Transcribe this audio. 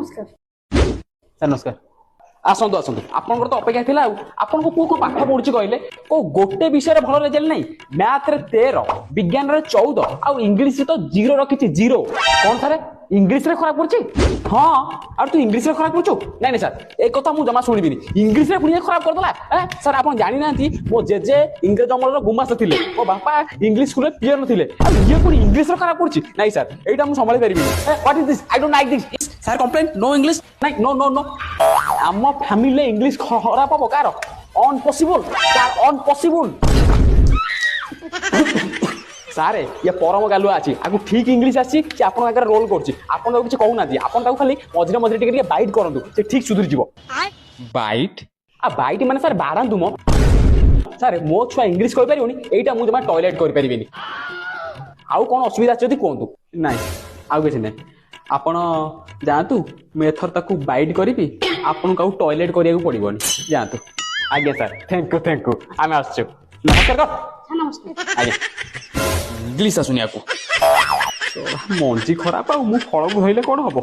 नमस्कार ସାର୍ ନମସ୍କାର। ଆସନ୍ତୁ ଆସନ୍ତୁ ଆପଣଙ୍କର ତ ଅପେକ୍ଷା ଥିଲା। ଆଉ ଆପଣଙ୍କ ପୁଅ କୋଉ ପାଠ ପଢୁଛି କହିଲେ? କୋଉ ଗୋଟେ ବିଷୟରେ ଭଲ ରେଜଲ୍ଟ ନାହିଁ? ମ୍ୟାଥରେ 13, ବିଜ୍ଞାନରେ 14 ଆଉ ଇଂଲିଶରେ ତ 0 ରଖିଛି 0। କଣ ସାର୍ ଇଂଲିଶରେ ଖରାପ ପଡୁଛି? ହଁ ଆଉ ତୁ ଇଂଲିଶରେ ଖରାପ ପଡୁଛୁ? ନାଇଁ ନାଇଁ ସାର୍ ଏ କଥା ମୁଁ ଜମା ଶୁଣିବିନି। ଇଂଲିଶରେ ପୁଣି ଖରାପ କରିଦେଲା। ସାର୍ ଆପଣ ଜାଣିନାହାନ୍ତି ମୋ ଜେଜେ ଇଂରେଜ ଅମଳର ଗୁମାସ୍ତ ଥିଲେ, ମୋ ବାପା ଇଂଲିଶ ସ୍କୁଲରେ ପିଅନ ଥିଲେ, ଆଉ ଇଏ ପୁଣି ଇଂଲିଶରେ ଖରାପ ପଡୁଛି? ନାଇଁ ସାର୍ ଏଇଟା ମୁଁ ସମ୍ଭାଳି ପାରିବିନି। What is this? I don't like this. Sir complain no English. ନାଇଁ ନୋ ନୋ ନୋ। ଆମ ଫ୍ୟାମିଲିରେ ଇଂଲିଶ ଖରାପ ହବ କାହାର? ଅନପସିବୁଲ ଅନପସିବୁଲ। ସାରେ ଇଏ ପରମ ଗାଲୁଆ ଅଛି। ଆକୁ ଠିକ ଇଂଲିଶ ଆସିଛି, ସେ ଆପଣଙ୍କ ଆଗରେ ରୋଲ କରୁଛି। ଆପଣ ତାକୁ କିଛି କହୁନାହାନ୍ତି, ଆପଣ ତାକୁ ଖାଲି ମଝିରେ ମଝିରେ ଟିକେ ଟିକେ ବାଇଟ୍ କରନ୍ତୁ, ସେ ଠିକ ସୁଧୁରିଯିବ। ବାଇଟ୍? ବାଇଟ୍ ମାନେ ସାର୍ ବାଡ଼ାନ୍ତୁ ମ। ସାର୍ ମୋ ଛୁଆ ଇଂଲିଶ କହିପାରିବନି, ଏଇଟା ମୁଁ ଜମା ଟଏଲେଟ୍ କରିପାରିବିନି। ଆଉ କ'ଣ ଅସୁବିଧା ଅଛି ଯଦି କୁହନ୍ତୁ। ନାଇଁ ଆଉ କିଛି ନାହିଁ, ଆପଣ ଯାଆନ୍ତୁ। ମୁଁ ଏଥର ତାକୁ ବାଇଟ୍ କରିବି, ଆପଣଙ୍କୁ ଆଉ ଟଏଲେଟ୍ କରିବାକୁ ପଡ଼ିବନି। ଯାଆନ୍ତୁ। ଆଜ୍ଞା ସାର୍ ଥ୍ୟାଙ୍କ ୟୁ ଆମେ ଆସୁଛୁ। ନମସ୍କାର କର। नमस्कार ଆଜ୍ଞା ଇଂଲିଶ ଆସୁନି ଆକୁ। ମଞ୍ଜି ଖରାପ ଆଉ ମୁଁ ଫଳକୁ ଧଇଲେ କ'ଣ ହବ?